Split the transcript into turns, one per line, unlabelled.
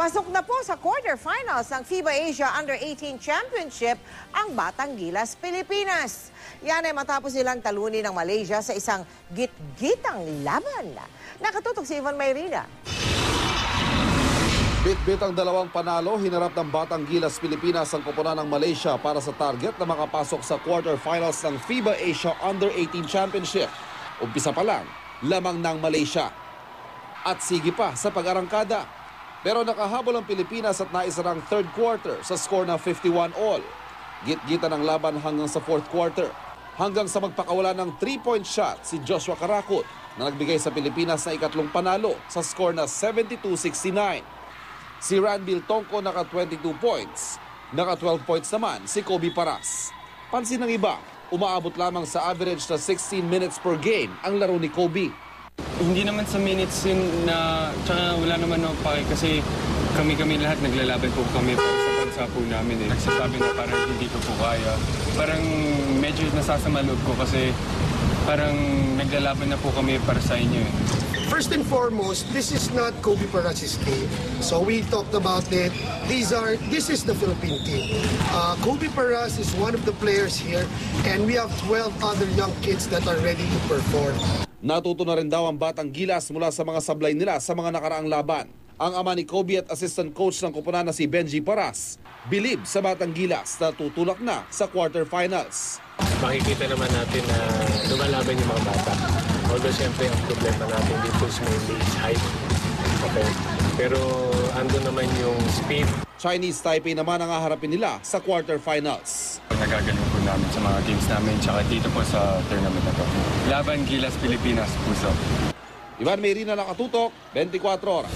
Pasok na po sa quarterfinals ng FIBA Asia Under-18 Championship ang Batang Gilas, Pilipinas. Yan ay matapos nilang talunin ng Malaysia sa isang git-gitang laban. Nakatutok si Ivan Mayrina.
Bit-bit ang dalawang panalo, hinarap ng Batang Gilas, Pilipinas ang koponan ng Malaysia para sa target na makapasok sa quarterfinals ng FIBA Asia Under-18 Championship. Umpisa pa lang, lamang ng Malaysia. At sige pa sa pag-arangkada. Pero nakahabol ang Pilipinas at naisarang third quarter sa score na 51-all. Git-gita ng laban hanggang sa fourth quarter. Hanggang sa magpakawala ng 3-point shot si Joshua Karakut na nagbigay sa Pilipinas na ikatlong panalo sa score na 72-69. Si Ranbil Tongko naka 22 points. Naka 12 points naman si Kobe Paras. Pansin ng iba, umaabot lamang sa average na 16 minutes per game ang laro ni Kobe.
Hindi naman sa minutes yun na, tsaka wala naman ako pake kasi kami lahat naglalaban po kami para sa bansa po namin eh. Nagsasabi na parang hindi ko po kaya. Parang medyo nasasama loob ko kasi parang naglalaban na po kami para sa inyo eh.
First and foremost, this is not Kobe Paras's game. So we talked about it. This is the Philippine team. Kobe Paras is one of the players here and we have 12 other young kids that are ready to perform.
Natuto na rin daw ang Batang Gilas mula sa mga sablay nila sa mga nakaraang laban. Ang ama ni Kobe at assistant coach ng koponan na si Benji Paras, bilib sa Batang Gilas na tutulak na sa quarterfinals.
Makikita naman natin na lumalaban yung mga bata. Although siyempre ang problema natin dito is mainly is height. Okay. Pero ando naman yung speed.
Chinese Taipei naman ang haharapin nila sa quarterfinals.
Nagagaling po namin sa mga teams namin tsaka dito po sa tournament na to. Laban Gilas, Pilipinas, puso.
Ivan Mayrina, nakatutok, 24 oras.